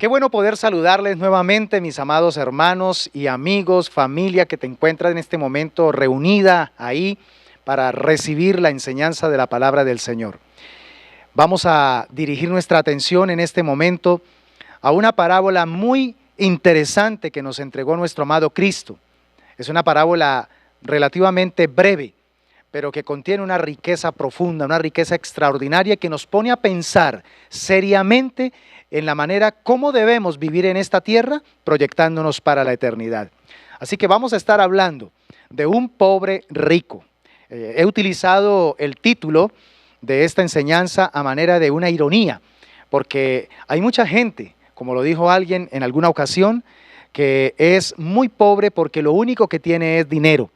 Qué bueno poder saludarles nuevamente, mis amados hermanos y amigos, familia que te encuentras en este momento reunida ahí para recibir la enseñanza de la palabra del Señor. Vamos a dirigir nuestra atención en este momento a una parábola muy interesante que nos entregó nuestro amado Cristo. Es una parábola relativamente breve, pero que contiene una riqueza profunda, una riqueza extraordinaria que nos pone a pensar seriamente en la manera cómo debemos vivir en esta tierra, proyectándonos para la eternidad. Así que vamos a estar hablando de un pobre rico. He utilizado el título de esta enseñanza a manera de una ironía, porque hay mucha gente, como lo dijo alguien en alguna ocasión, que es muy pobre porque lo único que tiene es dinero.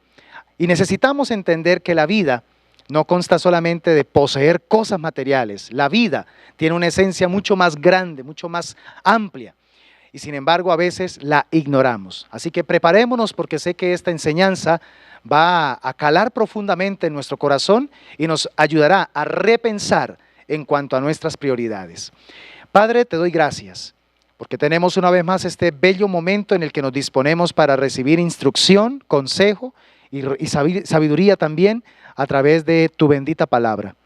Y necesitamos entender que la vida no consta solamente de poseer cosas materiales. La vida tiene una esencia mucho más grande, mucho más amplia. Y sin embargo, a veces la ignoramos. Así que preparémonos porque sé que esta enseñanza va a calar profundamente en nuestro corazón y nos ayudará a repensar en cuanto a nuestras prioridades. Padre, te doy gracias porque tenemos una vez más este bello momento en el que nos disponemos para recibir instrucción, consejo y sabiduría también a través de tu bendita palabra.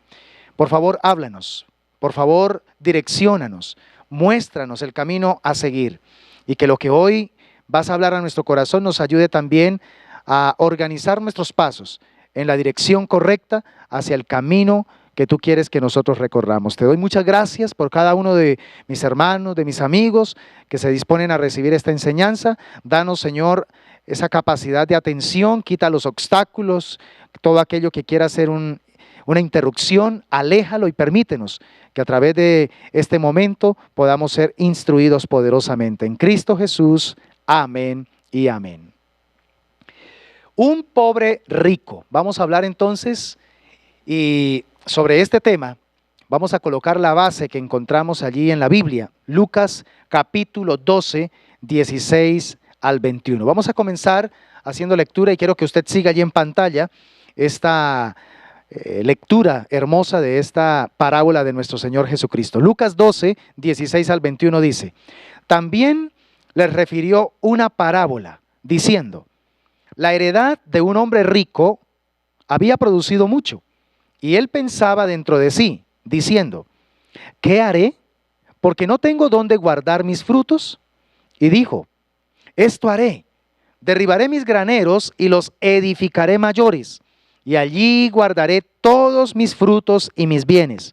Por favor, háblanos, por favor, direcciónanos, muéstranos el camino a seguir y que lo que hoy vas a hablar a nuestro corazón nos ayude también a organizar nuestros pasos en la dirección correcta hacia el camino que tú quieres que nosotros recorramos. Te doy muchas gracias por cada uno de mis hermanos, de mis amigos que se disponen a recibir esta enseñanza. Danos, Señor, esa capacidad de atención, quita los obstáculos, todo aquello que quiera ser una interrupción, aléjalo y permítenos que a través de este momento podamos ser instruidos poderosamente. En Cristo Jesús, amén y amén. Un pobre rico. Vamos a hablar entonces y sobre este tema vamos a colocar la base que encontramos allí en la Biblia, Lucas capítulo 12, 16 al 21. Vamos a comenzar haciendo lectura y quiero que usted siga allí en pantalla esta lectura hermosa de esta parábola de nuestro Señor Jesucristo. Lucas 12, 16 al 21 dice: también les refirió una parábola diciendo: la heredad de un hombre rico había producido mucho. Y él pensaba dentro de sí, diciendo: ¿qué haré? Porque no tengo dónde guardar mis frutos. Y dijo: esto haré, derribaré mis graneros y los edificaré mayores, y allí guardaré todos mis frutos y mis bienes.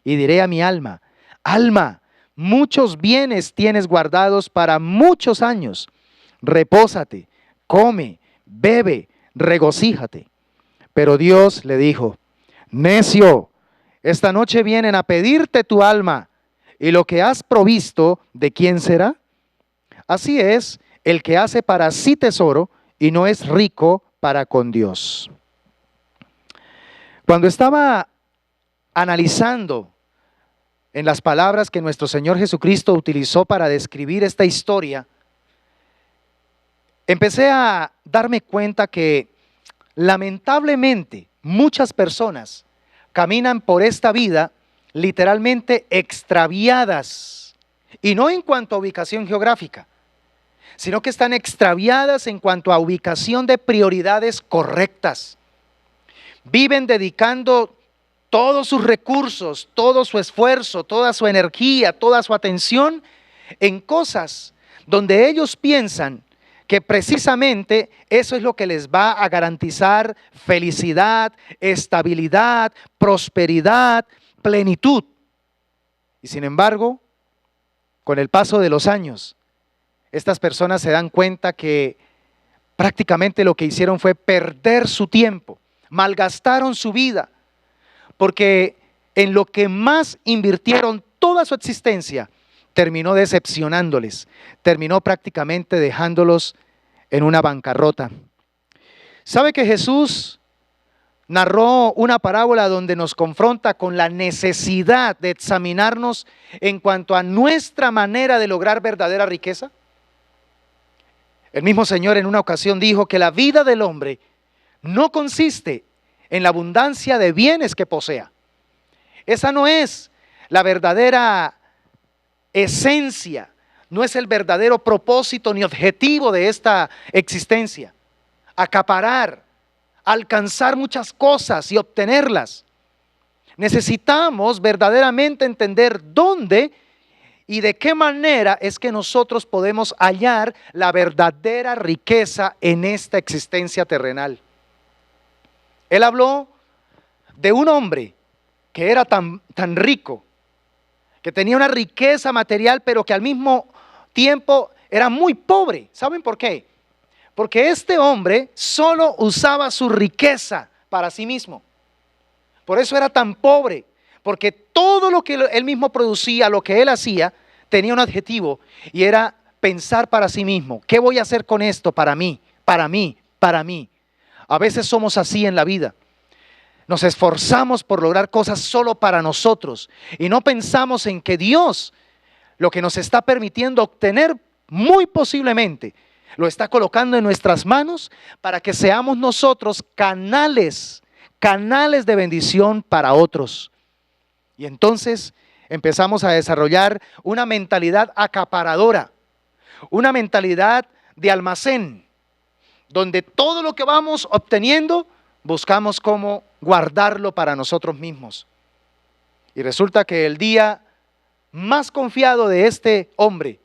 Y diré a mi alma: alma, muchos bienes tienes guardados para muchos años. Repósate, come, bebe, regocíjate. Pero Dios le dijo: necio, esta noche vienen a pedirte tu alma, y lo que has provisto, ¿de quién será? Así es el que hace para sí tesoro y no es rico para con Dios. Cuando estaba analizando en las palabras que nuestro Señor Jesucristo utilizó para describir esta historia, empecé a darme cuenta que lamentablemente muchas personas caminan por esta vida literalmente extraviadas, y no en cuanto a ubicación geográfica, sino que están extraviadas en cuanto a ubicación de prioridades correctas. Viven dedicando todos sus recursos, todo su esfuerzo, toda su energía, toda su atención en cosas donde ellos piensan que precisamente eso es lo que les va a garantizar felicidad, estabilidad, prosperidad, plenitud. Y sin embargo, con el paso de los años, estas personas se dan cuenta que prácticamente lo que hicieron fue perder su tiempo, malgastaron su vida, porque en lo que más invirtieron toda su existencia, terminó decepcionándoles, terminó prácticamente dejándolos en una bancarrota. ¿Sabe que Jesús narró una parábola donde nos confronta con la necesidad de examinarnos en cuanto a nuestra manera de lograr verdadera riqueza? El mismo Señor en una ocasión dijo que la vida del hombre no consiste en la abundancia de bienes que posea. Esa no es la verdadera esencia no es el verdadero propósito ni objetivo de esta existencia. Acaparar, alcanzar muchas cosas y obtenerlas. Necesitamos verdaderamente entender dónde y de qué manera es que nosotros podemos hallar la verdadera riqueza en esta existencia terrenal. Él habló de un hombre que era tan rico, que tenía una riqueza material, pero que al mismo tiempo era muy pobre. ¿Saben por qué? Porque este hombre solo usaba su riqueza para sí mismo. Por eso era tan pobre, porque todo lo que él mismo producía, lo que él hacía, tenía un objetivo y era pensar para sí mismo. ¿Qué voy a hacer con esto para mí, para mí, para mí? A veces somos así en la vida. Nos esforzamos por lograr cosas solo para nosotros y no pensamos en que Dios, lo que nos está permitiendo obtener, muy posiblemente lo está colocando en nuestras manos para que seamos nosotros canales de bendición para otros. Y entonces empezamos a desarrollar una mentalidad acaparadora, una mentalidad de almacén, donde todo lo que vamos obteniendo buscamos cómo guardarlo para nosotros mismos. Y resulta que el día más confiado de este hombre,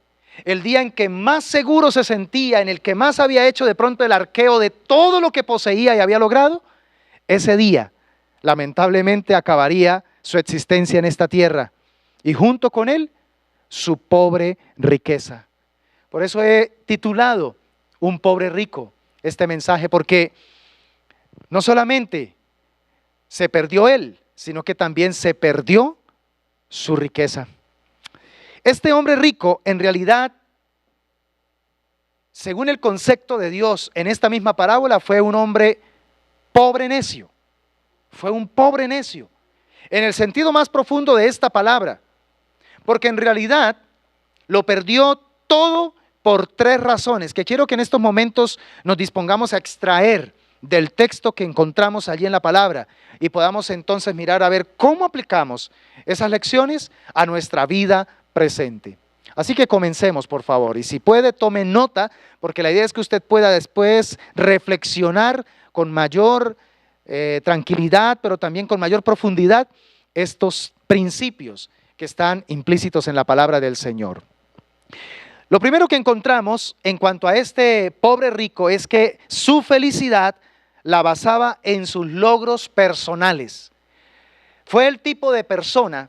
el día en que más seguro se sentía, en el que más había hecho de pronto el arqueo de todo lo que poseía y había logrado, ese día lamentablemente acabaría su existencia en esta tierra y junto con él su pobre riqueza. Por eso he titulado Un pobre rico este mensaje, porque no solamente se perdió él, sino que también se perdió su riqueza. Este hombre rico, en realidad, según el concepto de Dios en esta misma parábola, fue un hombre pobre necio. Fue un pobre necio, en el sentido más profundo de esta palabra, porque en realidad lo perdió todo por tres razones, que quiero que en estos momentos nos dispongamos a extraer del texto que encontramos allí en la palabra y podamos entonces mirar a ver cómo aplicamos esas lecciones a nuestra vida presente. Así que comencemos, por favor, y si puede, tome nota, porque la idea es que usted pueda después reflexionar con mayor tranquilidad, pero también con mayor profundidad estos principios que están implícitos en la palabra del Señor. Lo primero que encontramos en cuanto a este pobre rico es que su felicidad la basaba en sus logros personales. Fue el tipo de persona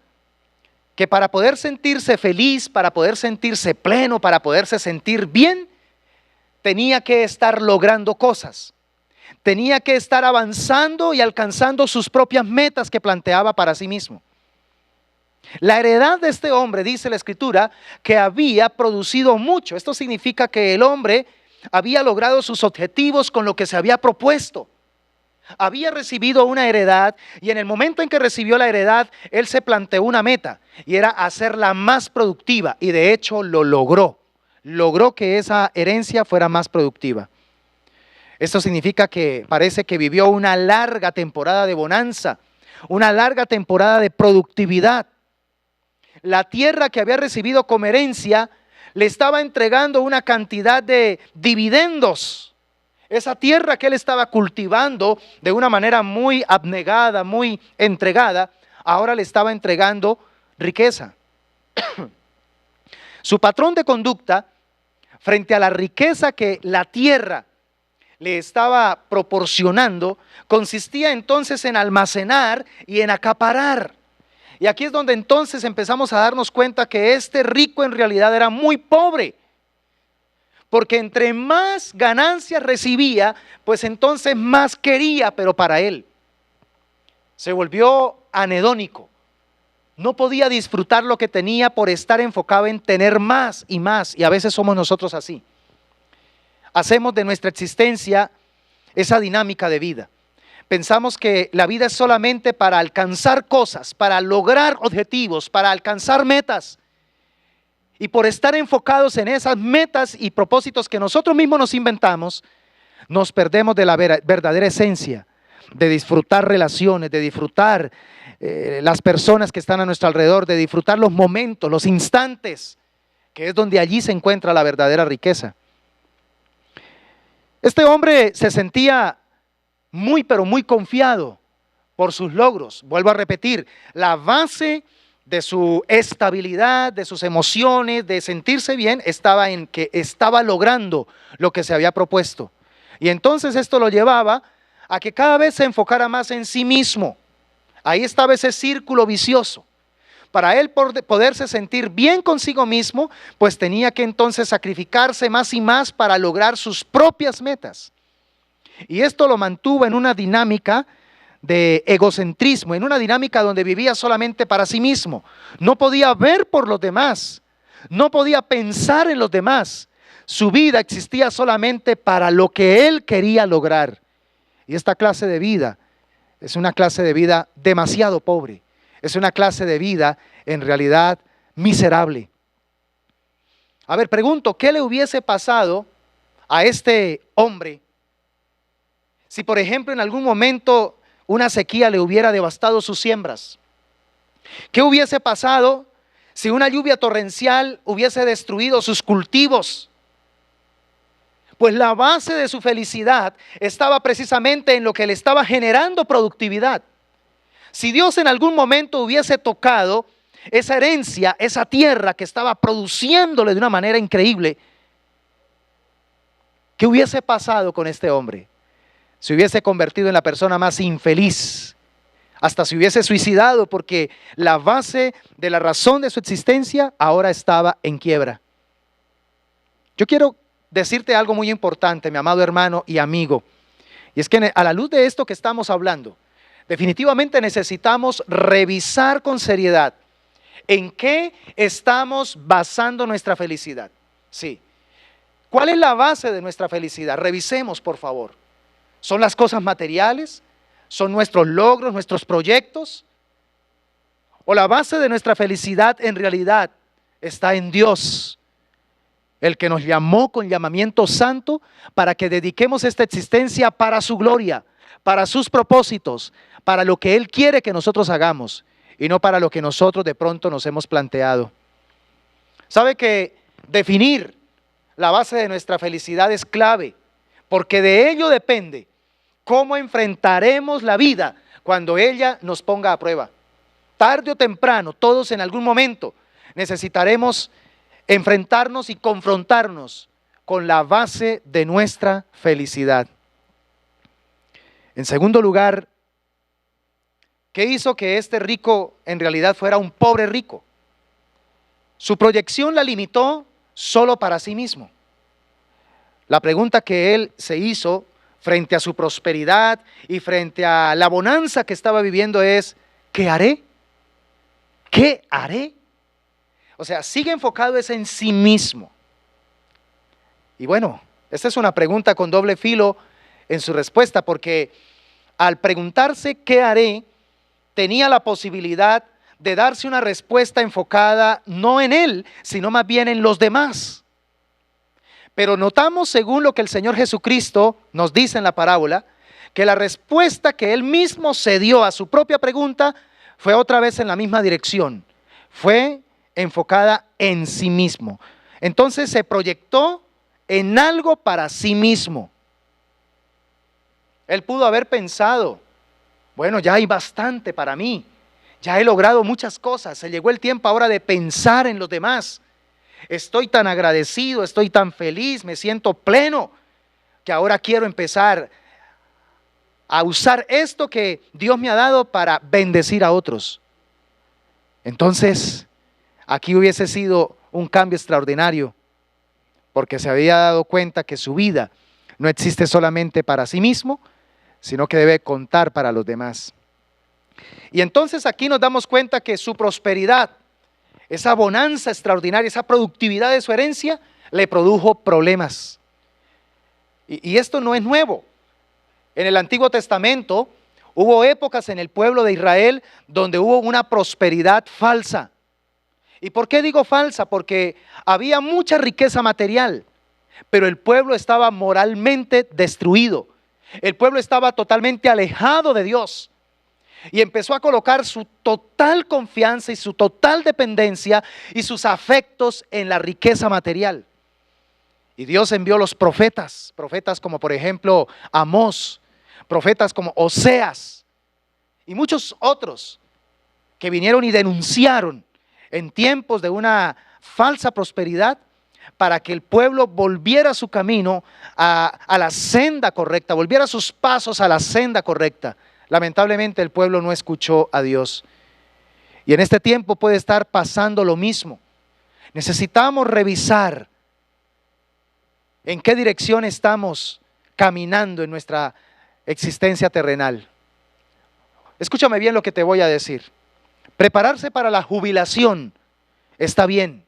que para poder sentirse feliz, para poder sentirse pleno, para poderse sentir bien, tenía que estar logrando cosas. Tenía que estar avanzando y alcanzando sus propias metas que planteaba para sí mismo. La heredad de este hombre, dice la Escritura, que había producido mucho. Esto significa que el hombre había logrado sus objetivos con lo que se había propuesto. Había recibido una heredad y en el momento en que recibió la heredad, él se planteó una meta y era hacerla más productiva y de hecho lo logró. Logró que esa herencia fuera más productiva. Esto significa que parece que vivió una larga temporada de bonanza, una larga temporada de productividad. La tierra que había recibido como herencia le estaba entregando una cantidad de dividendos. Esa tierra que él estaba cultivando de una manera muy abnegada, muy entregada, ahora le estaba entregando riqueza. Su patrón de conducta frente a la riqueza que la tierra le estaba proporcionando consistía entonces en almacenar y en acaparar. Y aquí es donde entonces empezamos a darnos cuenta que este rico en realidad era muy pobre. Porque entre más ganancias recibía, pues entonces más quería, pero para él. Se volvió anhedónico. No podía disfrutar lo que tenía por estar enfocado en tener más y más. Y a veces somos nosotros así. Hacemos de nuestra existencia esa dinámica de vida. Pensamos que la vida es solamente para alcanzar cosas, para lograr objetivos, para alcanzar metas. Y por estar enfocados en esas metas y propósitos que nosotros mismos nos inventamos, nos perdemos de la verdadera esencia, de disfrutar relaciones, de disfrutar las personas que están a nuestro alrededor, de disfrutar los momentos, los instantes que es donde allí se encuentra la verdadera riqueza. Este hombre se sentía muy, pero muy confiado por sus logros. Vuelvo a repetir, la base de su estabilidad, de sus emociones, de sentirse bien, estaba en que estaba logrando lo que se había propuesto. Y entonces esto lo llevaba a que cada vez se enfocara más en sí mismo. Ahí estaba ese círculo vicioso. Para él poderse sentir bien consigo mismo, pues tenía que entonces sacrificarse más y más para lograr sus propias metas. Y esto lo mantuvo en una dinámica de egocentrismo, en una dinámica donde vivía solamente para sí mismo. No podía ver por los demás, no podía pensar en los demás. Su vida existía solamente para lo que él quería lograr. Y esta clase de vida es una clase de vida demasiado pobre. Es una clase de vida en realidad miserable. A ver, pregunto, ¿qué le hubiese pasado a este hombre si, por ejemplo, en algún momento una sequía le hubiera devastado sus siembras? ¿Qué hubiese pasado si una lluvia torrencial hubiese destruido sus cultivos? Pues la base de su felicidad estaba precisamente en lo que le estaba generando productividad. Si Dios en algún momento hubiese tocado esa herencia, esa tierra que estaba produciéndole de una manera increíble, ¿qué hubiese pasado con este hombre? Se hubiese convertido en la persona más infeliz, hasta se hubiese suicidado, porque la base de la razón de su existencia ahora estaba en quiebra. Yo quiero decirte algo muy importante, mi amado hermano y amigo, y es que a la luz de esto que estamos hablando, definitivamente necesitamos revisar con seriedad en qué estamos basando nuestra felicidad. Sí. ¿Cuál es la base de nuestra felicidad? Revisemos, por favor. ¿Son las cosas materiales? ¿Son nuestros logros, nuestros proyectos? ¿O la base de nuestra felicidad en realidad está en Dios, el que nos llamó con llamamiento santo para que dediquemos esta existencia para su gloria, para sus propósitos, para lo que Él quiere que nosotros hagamos y no para lo que nosotros de pronto nos hemos planteado? ¿Sabe que definir la base de nuestra felicidad es clave? Porque de ello depende cómo enfrentaremos la vida cuando ella nos ponga a prueba. Tarde o temprano, todos en algún momento necesitaremos enfrentarnos y confrontarnos con la base de nuestra felicidad. En segundo lugar, ¿qué hizo que este rico en realidad fuera un pobre rico? Su proyección la limitó solo para sí mismo. La pregunta que él se hizo frente a su prosperidad y frente a la bonanza que estaba viviendo es: ¿qué haré? ¿Qué haré? O sea, sigue enfocado es en sí mismo. Y bueno, esta es una pregunta con doble filo en su respuesta, porque al preguntarse ¿qué haré?, tenía la posibilidad de darse una respuesta enfocada no en él, sino más bien en los demás. Pero notamos, según lo que el Señor Jesucristo nos dice en la parábola, que la respuesta que él mismo se dio a su propia pregunta fue otra vez en la misma dirección. Fue enfocada en sí mismo. Entonces se proyectó en algo para sí mismo. Él pudo haber pensado: bueno, ya hay bastante para mí, ya he logrado muchas cosas, se llegó el tiempo ahora de pensar en los demás. Estoy tan agradecido, estoy tan feliz, me siento pleno, que ahora quiero empezar a usar esto que Dios me ha dado para bendecir a otros. Entonces, aquí hubiese sido un cambio extraordinario, porque se había dado cuenta que su vida no existe solamente para sí mismo, sino que debe contar para los demás. Y entonces aquí nos damos cuenta que su prosperidad, esa bonanza extraordinaria, esa productividad de su herencia, le produjo problemas. Y esto no es nuevo. En el Antiguo Testamento hubo épocas en el pueblo de Israel donde hubo una prosperidad falsa. ¿Y por qué digo falsa? Porque había mucha riqueza material, pero el pueblo estaba moralmente destruido. El pueblo estaba totalmente alejado de Dios. y empezó a colocar su total confianza y su total dependencia y sus afectos en la riqueza material. Y Dios envió los profetas, profetas como por ejemplo Amós, profetas como Oseas y muchos otros que vinieron y denunciaron en tiempos de una falsa prosperidad para que el pueblo volviera su camino a la senda correcta, volviera sus pasos a la senda correcta. Lamentablemente el pueblo no escuchó a Dios. Y en este tiempo puede estar pasando lo mismo. Necesitamos revisar en qué dirección estamos caminando en nuestra existencia terrenal. Escúchame bien lo que te voy a decir. Prepararse para la jubilación está bien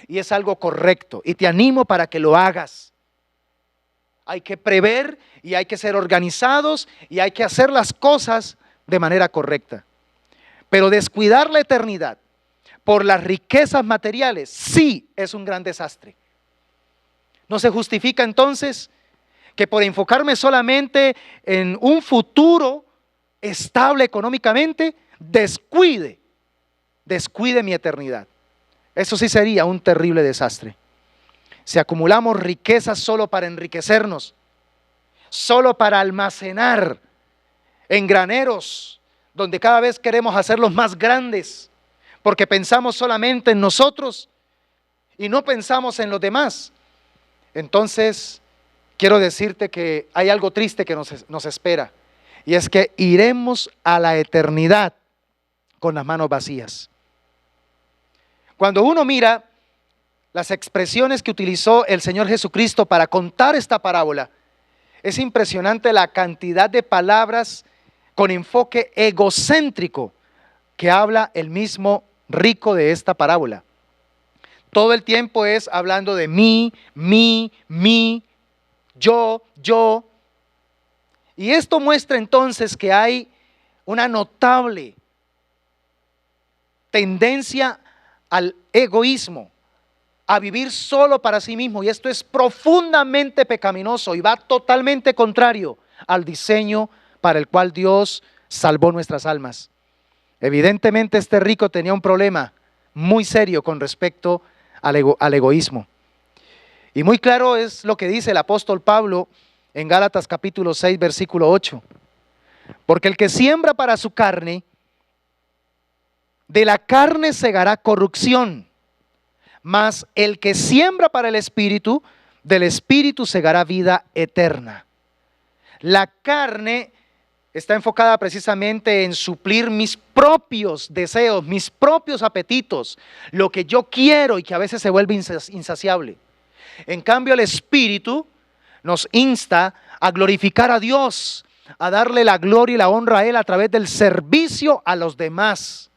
y es algo correcto y te animo para que lo hagas. Hay que prever y hay que ser organizados y hay que hacer las cosas de manera correcta. Pero descuidar la eternidad por las riquezas materiales sí es un gran desastre. No se justifica entonces que por enfocarme solamente en un futuro estable económicamente, descuide mi eternidad. Eso sí sería un terrible desastre. Si acumulamos riquezas solo para enriquecernos, solo para almacenar en graneros, donde cada vez queremos hacerlos más grandes, porque pensamos solamente en nosotros y no pensamos en los demás, entonces quiero decirte que hay algo triste que nos espera, y es que iremos a la eternidad con las manos vacías. Cuando uno mira las expresiones que utilizó el Señor Jesucristo para contar esta parábola, es impresionante la cantidad de palabras con enfoque egocéntrico que habla el mismo rico de esta parábola. Todo el tiempo es hablando de mí, yo. Y esto muestra entonces que hay una notable tendencia al egoísmo, a vivir solo para sí mismo, y esto es profundamente pecaminoso y va totalmente contrario al diseño para el cual Dios salvó nuestras almas. Evidentemente este rico tenía un problema muy serio con respecto al egoísmo. Y muy claro es lo que dice el apóstol Pablo en Gálatas capítulo 6, versículo 8. Porque el que siembra para su carne, de la carne segará corrupción, mas el que siembra para el Espíritu, del Espíritu segará vida eterna. La carne está enfocada precisamente en suplir mis propios deseos, mis propios apetitos, lo que yo quiero y que a veces se vuelve insaciable. En cambio, el Espíritu nos insta a glorificar a Dios, a darle la gloria y la honra a Él a través del servicio a los demás.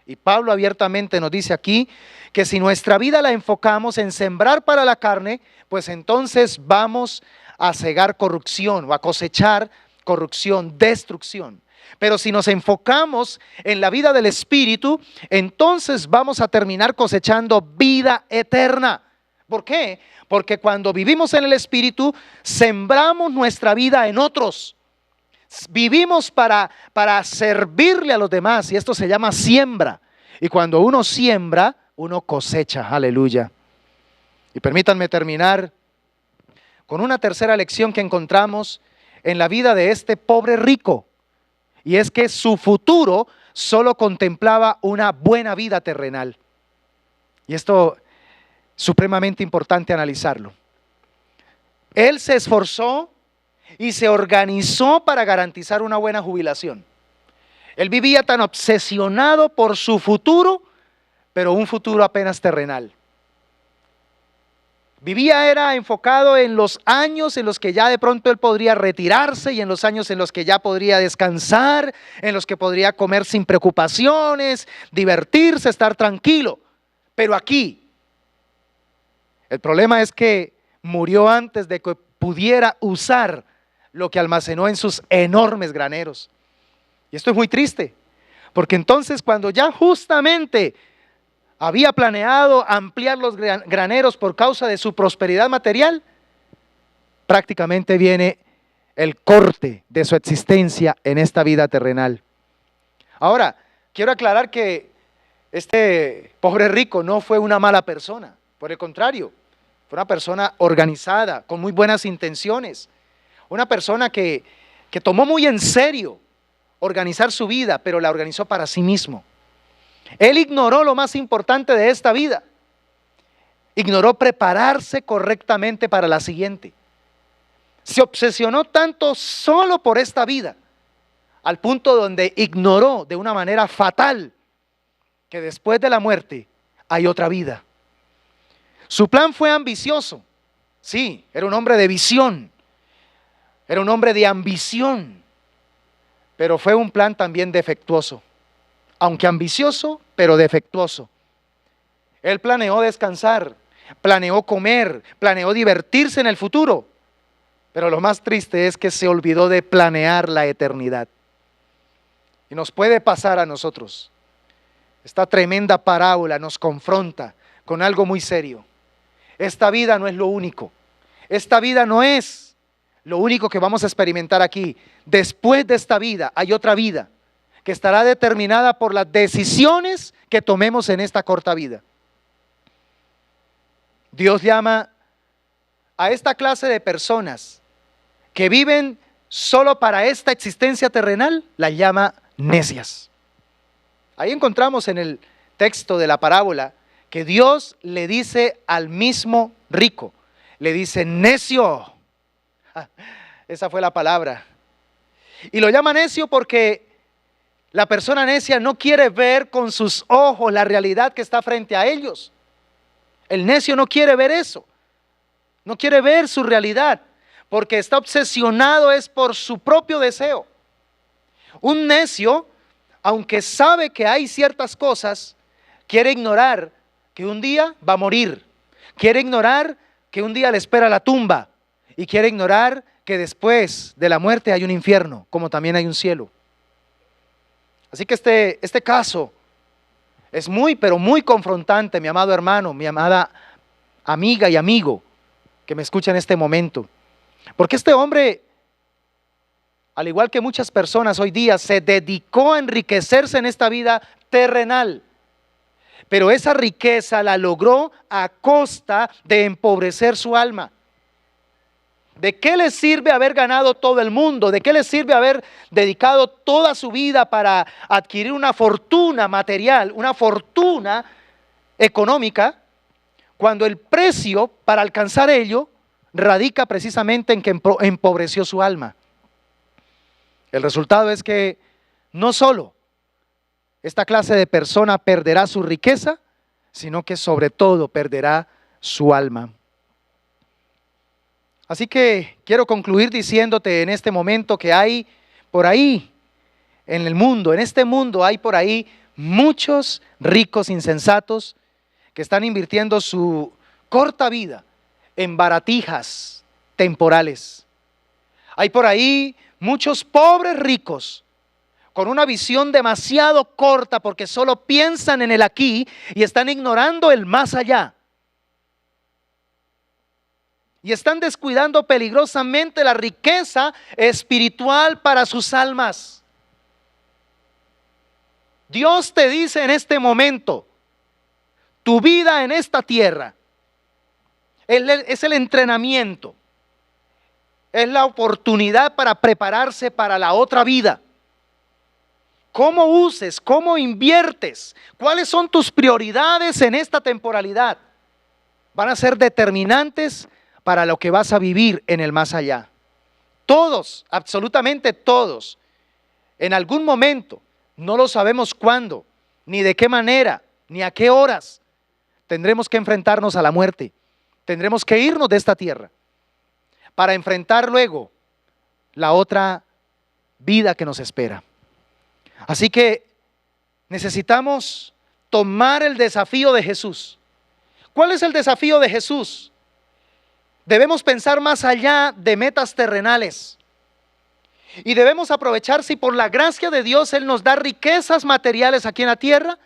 Y Pablo abiertamente nos dice aquí que si nuestra vida la enfocamos en sembrar para la carne, pues entonces vamos a cegar corrupción o a cosechar corrupción, destrucción. Pero si nos enfocamos en la vida del Espíritu, entonces vamos a terminar cosechando vida eterna. ¿Por qué? Porque cuando vivimos en el Espíritu, sembramos nuestra vida en otros. Vivimos para servirle a los demás, y esto se llama siembra. Y cuando uno siembra, uno cosecha. Aleluya. Y permítanme terminar con una tercera lección que encontramos en la vida de este pobre rico. Y es que su futuro solo contemplaba una buena vida terrenal. Y esto es supremamente importante analizarlo. Él se esforzó y se organizó para garantizar una buena jubilación. Él vivía tan obsesionado por su futuro, pero un futuro apenas terrenal. Era enfocado en los años en los que ya de pronto él podría retirarse y en los años en los que ya podría descansar, en los que podría comer sin preocupaciones, divertirse, estar tranquilo. Pero aquí, el problema es que murió antes de que pudiera usar lo que almacenó en sus enormes graneros. Y esto es muy triste, porque entonces cuando ya justamente había planeado ampliar los graneros por causa de su prosperidad material, prácticamente viene el corte de su existencia en esta vida terrenal. Ahora, quiero aclarar que este pobre rico no fue una mala persona, por el contrario, fue una persona organizada, con muy buenas intenciones, una persona que tomó muy en serio organizar su vida, pero la organizó para sí mismo. Él ignoró lo más importante de esta vida, ignoró prepararse correctamente para la siguiente. Se obsesionó tanto solo por esta vida, al punto donde ignoró de una manera fatal que después de la muerte hay otra vida. Su plan fue ambicioso, sí, era un hombre de visión, era un hombre de ambición, pero fue un plan también defectuoso, aunque ambicioso, pero defectuoso. Él planeó descansar, planeó comer, planeó divertirse en el futuro, pero lo más triste es que se olvidó de planear la eternidad. Y nos puede pasar a nosotros. Esta tremenda parábola nos confronta con algo muy serio. Esta vida no es lo único. Esta vida no es lo único que vamos a experimentar aquí. Después de esta vida hay otra vida que estará determinada por las decisiones que tomemos en esta corta vida. Dios llama a esta clase de personas que viven solo para esta existencia terrenal, la llama necias. Ahí encontramos en el texto de la parábola que Dios le dice al mismo rico, le dice necio. Esa fue la palabra. Y lo llama necio porque la persona necia no quiere ver con sus ojos la realidad que está frente a ellos. El necio no quiere ver eso, no quiere ver su realidad, porque está obsesionado es por su propio deseo. Un necio, aunque sabe que hay ciertas cosas, quiere ignorar que un día va a morir, quiere ignorar que un día le espera la tumba y quiere ignorar que después de la muerte hay un infierno, como también hay un cielo. Así que este caso es muy, pero muy confrontante, mi amado hermano, mi amada amiga y amigo que me escucha en este momento. Porque este hombre, al igual que muchas personas hoy día, se dedicó a enriquecerse en esta vida terrenal. Pero esa riqueza la logró a costa de empobrecer su alma. ¿De qué le sirve haber ganado todo el mundo? ¿De qué le sirve haber dedicado toda su vida para adquirir una fortuna material, una fortuna económica, cuando el precio para alcanzar ello radica precisamente en que empobreció su alma? El resultado es que no solo esta clase de persona perderá su riqueza, sino que sobre todo perderá su alma. Así que quiero concluir diciéndote en este momento que hay por ahí, en el mundo, en este mundo hay por ahí muchos ricos insensatos que están invirtiendo su corta vida en baratijas temporales. Hay por ahí muchos pobres ricos con una visión demasiado corta porque solo piensan en el aquí y están ignorando el más allá. Y están descuidando peligrosamente la riqueza espiritual para sus almas. Dios te dice en este momento, tu vida en esta tierra es el entrenamiento, es la oportunidad para prepararse para la otra vida. ¿Cómo uses, cómo inviertes? ¿Cuáles son tus prioridades en esta temporalidad? Van a ser determinantes para lo que vas a vivir en el más allá. Todos, absolutamente todos, en algún momento, no lo sabemos cuándo, ni de qué manera, ni a qué horas, tendremos que enfrentarnos a la muerte. Tendremos que irnos de esta tierra para enfrentar luego la otra vida que nos espera. Así que necesitamos tomar el desafío de Jesús. ¿Cuál es el desafío de Jesús? Debemos pensar más allá de metas terrenales. Y debemos aprovechar si por la gracia de Dios Él nos da riquezas materiales aquí en la tierra,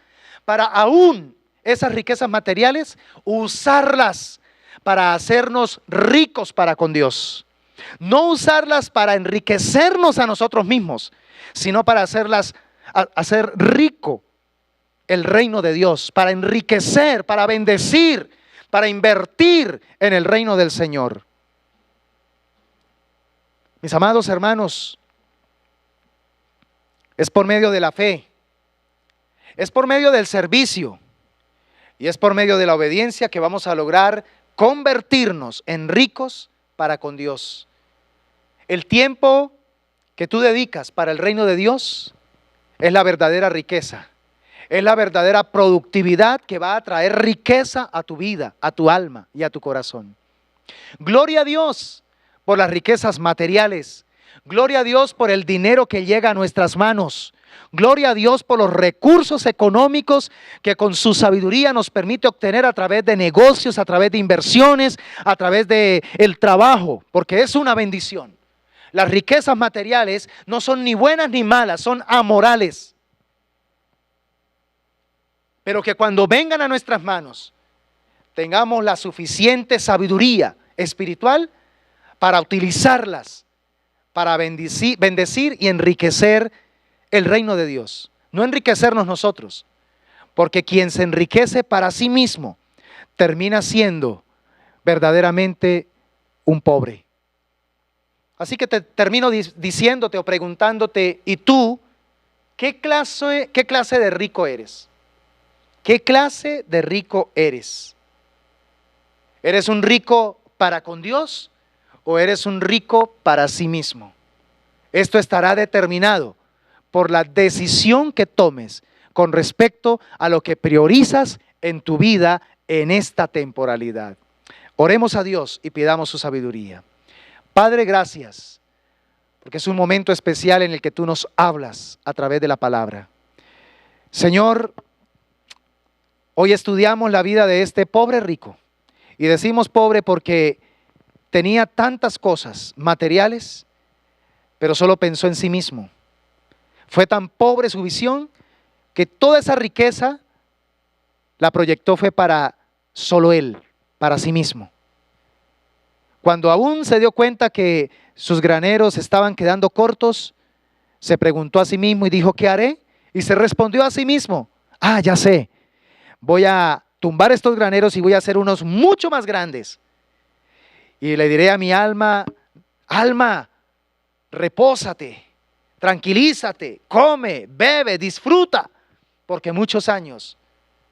para aún esas riquezas materiales usarlas para hacernos ricos para con Dios. No usarlas para enriquecernos a nosotros mismos, sino para hacer rico el reino de Dios, para enriquecer, para bendecir, para invertir en el reino del Señor. Mis amados hermanos, es por medio de la fe, es por medio del servicio y es por medio de la obediencia que vamos a lograr convertirnos en ricos para con Dios. El tiempo que tú dedicas para el reino de Dios es la verdadera riqueza. Es la verdadera productividad que va a traer riqueza a tu vida, a tu alma y a tu corazón. Gloria a Dios por las riquezas materiales. Gloria a Dios por el dinero que llega a nuestras manos. Gloria a Dios por los recursos económicos que con su sabiduría nos permite obtener a través de negocios, a través de inversiones, a través de el trabajo, porque es una bendición. Las riquezas materiales no son ni buenas ni malas, son amorales. Pero que cuando vengan a nuestras manos, tengamos la suficiente sabiduría espiritual para utilizarlas, para bendecir y enriquecer el reino de Dios. No enriquecernos nosotros, porque quien se enriquece para sí mismo termina siendo verdaderamente un pobre. Así que te termino diciéndote o preguntándote, ¿y tú qué clase de rico eres? ¿Qué clase de rico eres? ¿Eres un rico para con Dios o eres un rico para sí mismo? Esto estará determinado por la decisión que tomes con respecto a lo que priorizas en tu vida en esta temporalidad. Oremos a Dios y pidamos su sabiduría. Padre, gracias, porque es un momento especial en el que tú nos hablas a través de la palabra. Señor, hoy estudiamos la vida de este pobre rico. Y decimos pobre porque tenía tantas cosas materiales, pero solo pensó en sí mismo. Fue tan pobre su visión que toda esa riqueza la proyectó fue para solo él, para sí mismo. Cuando aún se dio cuenta que sus graneros estaban quedando cortos, se preguntó a sí mismo y dijo, ¿qué haré? Y se respondió a sí mismo, ya sé, voy a tumbar estos graneros y voy a hacer unos mucho más grandes. Y le diré a mi alma, alma, repósate, tranquilízate, come, bebe, disfruta, porque muchos años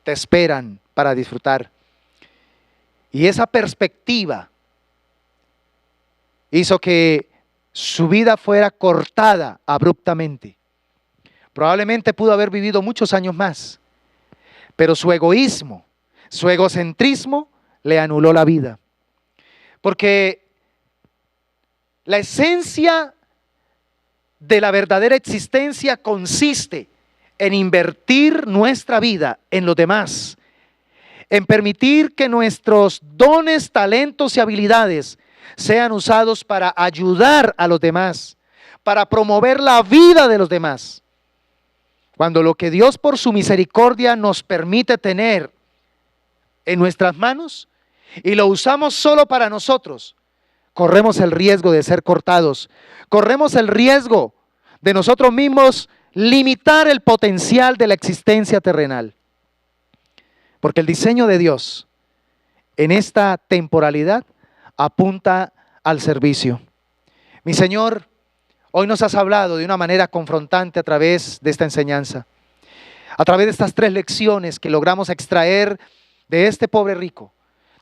te esperan para disfrutar. Y esa perspectiva hizo que su vida fuera cortada abruptamente. Probablemente pudo haber vivido muchos años más, pero su egoísmo, su egocentrismo le anuló la vida. Porque la esencia de la verdadera existencia consiste en invertir nuestra vida en los demás, en permitir que nuestros dones, talentos y habilidades sean usados para ayudar a los demás, para promover la vida de los demás. Cuando lo que Dios por su misericordia nos permite tener en nuestras manos y lo usamos solo para nosotros, corremos el riesgo de ser cortados, corremos el riesgo de nosotros mismos limitar el potencial de la existencia terrenal. Porque el diseño de Dios en esta temporalidad apunta al servicio. Mi Señor, hoy nos has hablado de una manera confrontante a través de esta enseñanza, a través de estas 3 lecciones que logramos extraer de este pobre rico.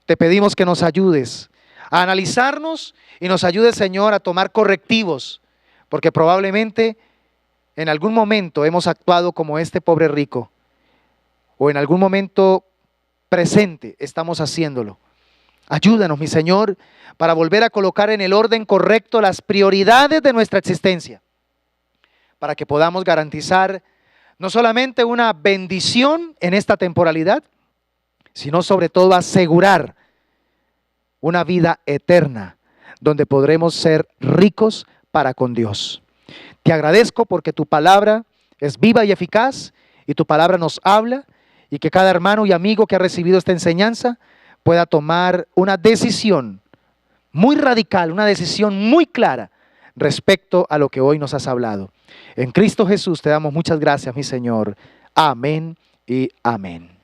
Te pedimos que nos ayudes a analizarnos y nos ayudes, Señor, a tomar correctivos, porque probablemente en algún momento hemos actuado como este pobre rico, o en algún momento presente estamos haciéndolo. Ayúdanos, mi Señor, para volver a colocar en el orden correcto las prioridades de nuestra existencia, para que podamos garantizar no solamente una bendición en esta temporalidad, sino sobre todo asegurar una vida eterna, donde podremos ser ricos para con Dios. Te agradezco porque tu palabra es viva y eficaz, y tu palabra nos habla, y que cada hermano y amigo que ha recibido esta enseñanza pueda tomar una decisión muy radical, una decisión muy clara respecto a lo que hoy nos has hablado. En Cristo Jesús te damos muchas gracias, mi Señor. Amén y amén.